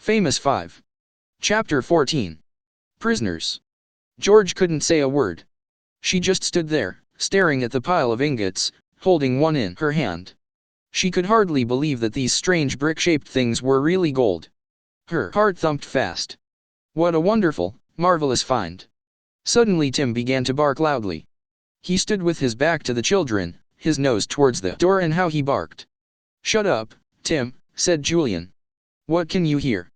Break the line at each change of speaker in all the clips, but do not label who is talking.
Famous 5. Chapter 14. Prisoners. George couldn't say a word. She just stood there, staring at the pile of ingots, holding one in her hand. She could hardly believe that these strange brick-shaped things were really gold. Her heart thumped fast. What a wonderful, marvelous find. Suddenly Tim began to bark loudly. He stood with his back to the children, his nose towards the door, and how he barked. "Shut up, Tim," said Julian. "What can you hear?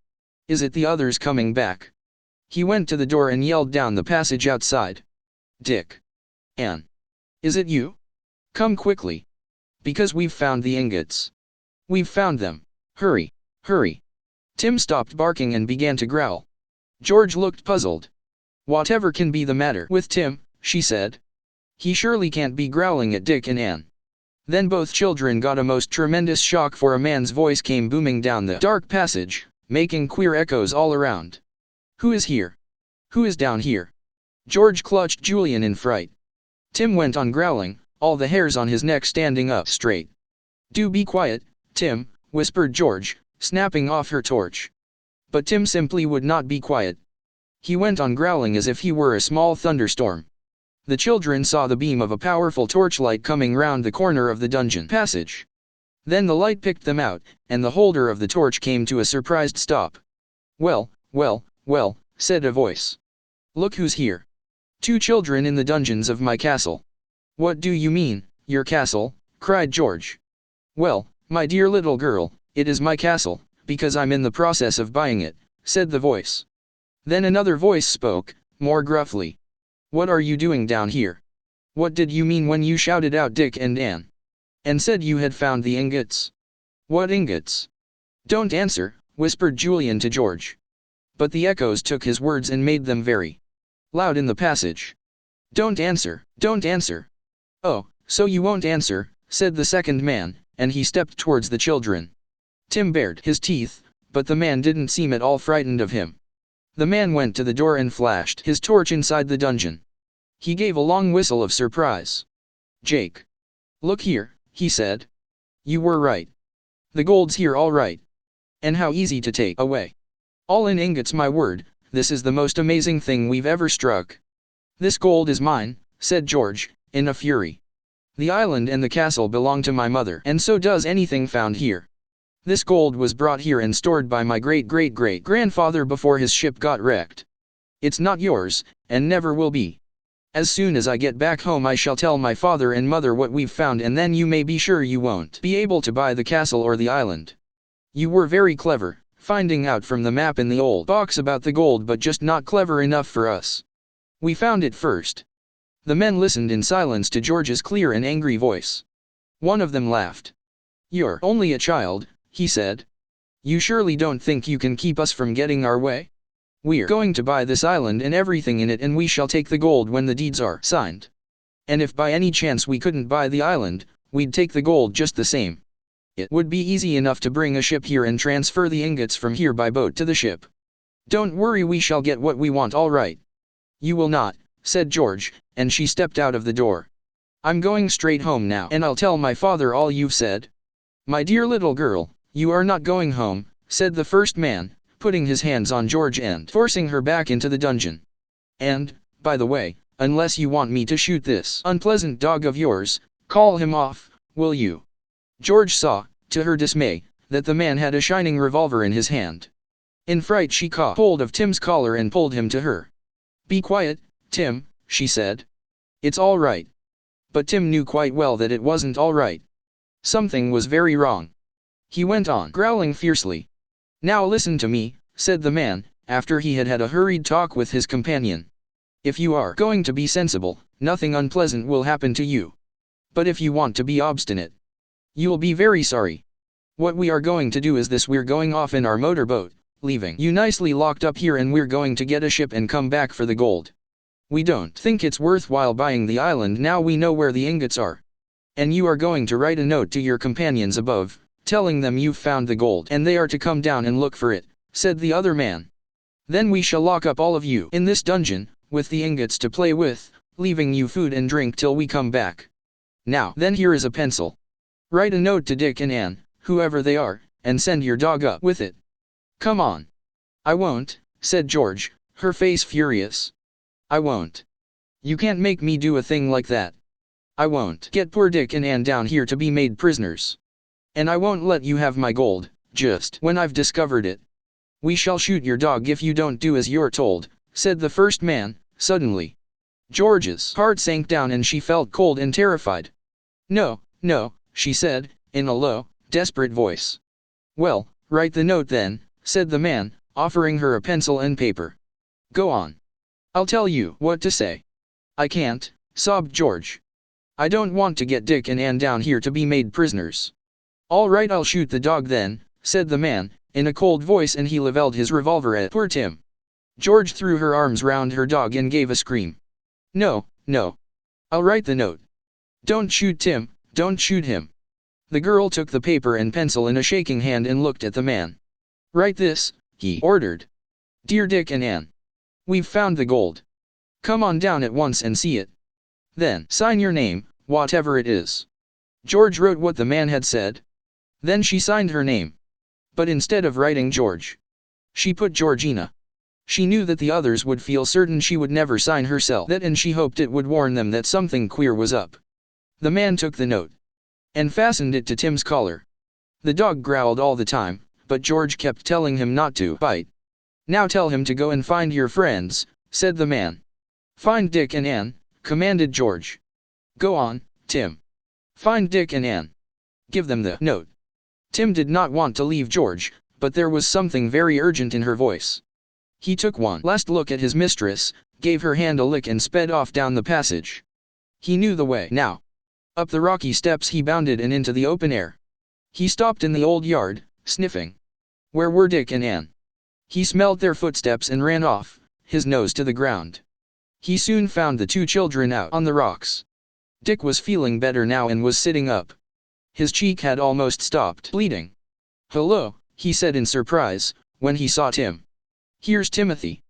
Is it the others coming back?" He went to the door and yelled down the passage outside. "Dick. Anne. Is it you? Come quickly. Because we've found the ingots. We've found them. Hurry, hurry." Tim stopped barking and began to growl. George looked puzzled. "Whatever can be the matter with Tim?" she said. "He surely can't be growling at Dick and Anne." Then both children got a most tremendous shock, for a man's voice came booming down the dark passage, making queer echoes all around. "Who is here? Who is down here?" George clutched Julian in fright. Tim went on growling, all the hairs on his neck standing up straight. "Do be quiet, Tim," whispered George, snapping off her torch. But Tim simply would not be quiet. He went on growling as if he were a small thunderstorm. The children saw the beam of a powerful torchlight coming round the corner of the dungeon passage. Then the light picked them out, and the holder of the torch came to a surprised stop. "Well, well, well," said a voice. "Look who's here. 2 children in the dungeons of my castle." "What do you mean, your castle?" cried George. "Well, my dear little girl, it is my castle, because I'm in the process of buying it," said the voice. Then another voice spoke, more gruffly. "What are you doing down here? What did you mean when you shouted out Dick and Anne? And said you had found the ingots? What ingots?" "Don't answer," whispered Julian to George. But the echoes took his words and made them very loud in the passage. "Don't answer, don't answer." "Oh, so you won't answer," said the second man, and he stepped towards the children. Tim bared his teeth, but the man didn't seem at all frightened of him. The man went to the door and flashed his torch inside the dungeon. He gave a long whistle of surprise. "Jake. Look here," he said. "You were right. The gold's here all right. And how easy to take away. All in ingots, my word, this is the most amazing thing we've ever struck." "This gold is mine," said George, in a fury. "The island and the castle belong to my mother, and so does anything found here. This gold was brought here and stored by my great-great-great-grandfather before his ship got wrecked. It's not yours, and never will be. As soon as I get back home I shall tell my father and mother what we've found, and then you may be sure you won't be able to buy the castle or the island. You were very clever, finding out from the map in the old box about the gold, but just not clever enough for us. We found it first." The men listened in silence to George's clear and angry voice. One of them laughed. "You're only a child," he said. "You surely don't think you can keep us from getting our way? We're going to buy this island and everything in it, and we shall take the gold when the deeds are signed. And if by any chance we couldn't buy the island, we'd take the gold just the same. It would be easy enough to bring a ship here and transfer the ingots from here by boat to the ship. Don't worry, we shall get what we want all right." "You will not," said George, and she stepped out of the door. "I'm going straight home now, and I'll tell my father all you've said." "My dear little girl, you are not going home," said the first man, putting his hands on George and forcing her back into the dungeon. "And, by the way, unless you want me to shoot this unpleasant dog of yours, call him off, will you?" George saw, to her dismay, that the man had a shining revolver in his hand. In fright she caught hold of Tim's collar and pulled him to her. "Be quiet, Tim," she said. "It's all right." But Tim knew quite well that it wasn't all right. Something was very wrong. He went on growling fiercely. "Now listen to me," said the man, after he had had a hurried talk with his companion. "If you are going to be sensible, nothing unpleasant will happen to you. But if you want to be obstinate, you'll be very sorry. What we are going to do is this: we're going off in our motorboat, leaving you nicely locked up here, and we're going to get a ship and come back for the gold. We don't think it's worthwhile buying the island now we know where the ingots are. And you are going to write a note to your companions above, telling them you've found the gold and they are to come down and look for it," said the other man. "Then we shall lock up all of you in this dungeon, with the ingots to play with, leaving you food and drink till we come back. Now then, here is a pencil. Write a note to Dick and Anne, whoever they are, and send your dog up with it. Come on." I won't, said George, her face furious. I won't. You can't make me do a thing like that. I won't get poor Dick and Anne down here to be made prisoners. And I won't let you have my gold, just when I've discovered it. We shall shoot your dog if you don't do as you're told, said the first man, suddenly. George's heart sank down and she felt cold and terrified. No, no, she said, in a low, desperate voice. Well, write the note then, said the man, offering her a pencil and paper. Go on. I'll tell you what to say. I can't, sobbed George. I don't want to get Dick and Anne down here to be made prisoners. All right, I'll shoot the dog then, said the man, in a cold voice, and he leveled his revolver at poor Tim. George threw her arms round her dog and gave a scream. No, no. I'll write the note. Don't shoot Tim, don't shoot him. The girl took the paper and pencil in a shaking hand and looked at the man. Write this, he ordered. Dear Dick and Anne. We've found the gold. Come on down at once and see it. Then sign your name, whatever it is. George wrote what the man had said. Then she signed her name. But instead of writing George, she put Georgina. She knew that the others would feel certain she would never sign herself that, and she hoped it would warn them that something queer was up. The man took the note and fastened it to Tim's collar. The dog growled all the time, but George kept telling him not to bite. Now tell him to go and find your friends, said the man. Find Dick and Anne, commanded George. Go on, Tim. Find Dick and Anne. Give them the note. Tim did not want to leave George, but there was something very urgent in her voice. He took one last look at his mistress, gave her hand a lick and sped off down the passage. He knew the way now. Up the rocky steps he bounded and into the open air. He stopped in the old yard, sniffing. Where were Dick and Anne? He smelled their footsteps and ran off, his nose to the ground. He soon found the two children out on the rocks. Dick was feeling better now and was sitting up. His cheek had almost stopped bleeding. Hello, he said in surprise, when he saw Tim. Here's Timothy.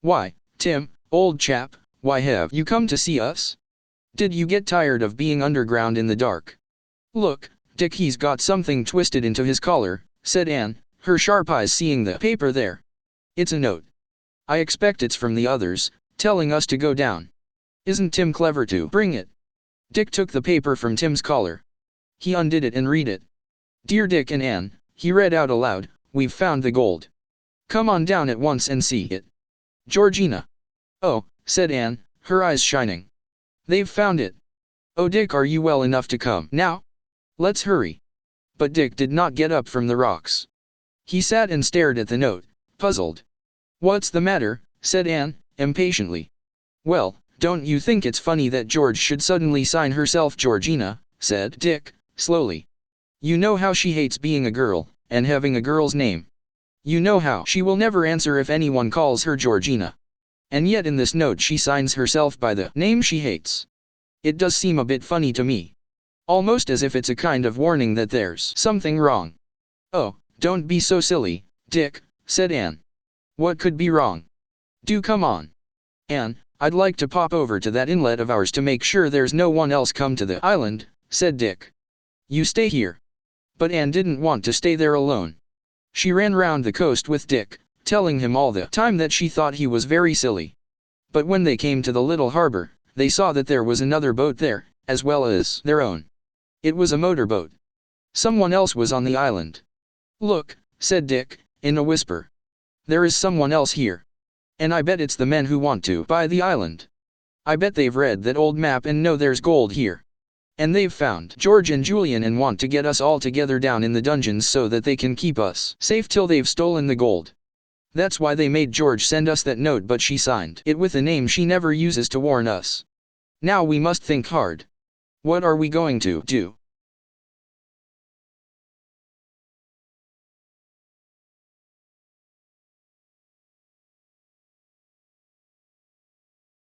Why, Tim, old chap, why have you come to see us? Did you get tired of being underground in the dark? Look, Dick, he's got something twisted into his collar, said Anne, her sharp eyes seeing the paper there. It's a note. I expect it's from the others, telling us to go down. Isn't Tim clever to bring it? Dick took the paper from Tim's collar. He undid it and read it. Dear Dick and Anne, he read out aloud, we've found the gold. Come on down at once and see it. Georgina. Oh, said Anne, her eyes shining. They've found it. Oh Dick, are you well enough to come now? Let's hurry. But Dick did not get up from the rocks. He sat and stared at the note, puzzled. What's the matter? Said Anne, impatiently. Well, don't you think it's funny that George should suddenly sign herself Georgina? Said Dick, slowly. You know how she hates being a girl, and having a girl's name. You know how she will never answer if anyone calls her Georgina. And yet in this note she signs herself by the name she hates. It does seem a bit funny to me. Almost as if it's a kind of warning that there's something wrong. Oh, don't be so silly, Dick, said Anne. What could be wrong? Do come on. Anne, I'd like to pop over to that inlet of ours to make sure there's no one else come to the island, said Dick. You stay here. But Anne didn't want to stay there alone. She ran round the coast with Dick, telling him all the time that she thought he was very silly. But when they came to the little harbor, they saw that there was another boat there, as well as their own. It was a motorboat. Someone else was on the island. Look, said Dick, in a whisper. There is someone else here. And I bet it's the men who want to buy the island. I bet they've read that old map and know there's gold here. And they've found George and Julian and want to get us all together down in the dungeons so that they can keep us safe till they've stolen the gold. That's why they made George send us that note, but she signed it with a name she never uses to warn us. Now we must think hard. What are we going to do?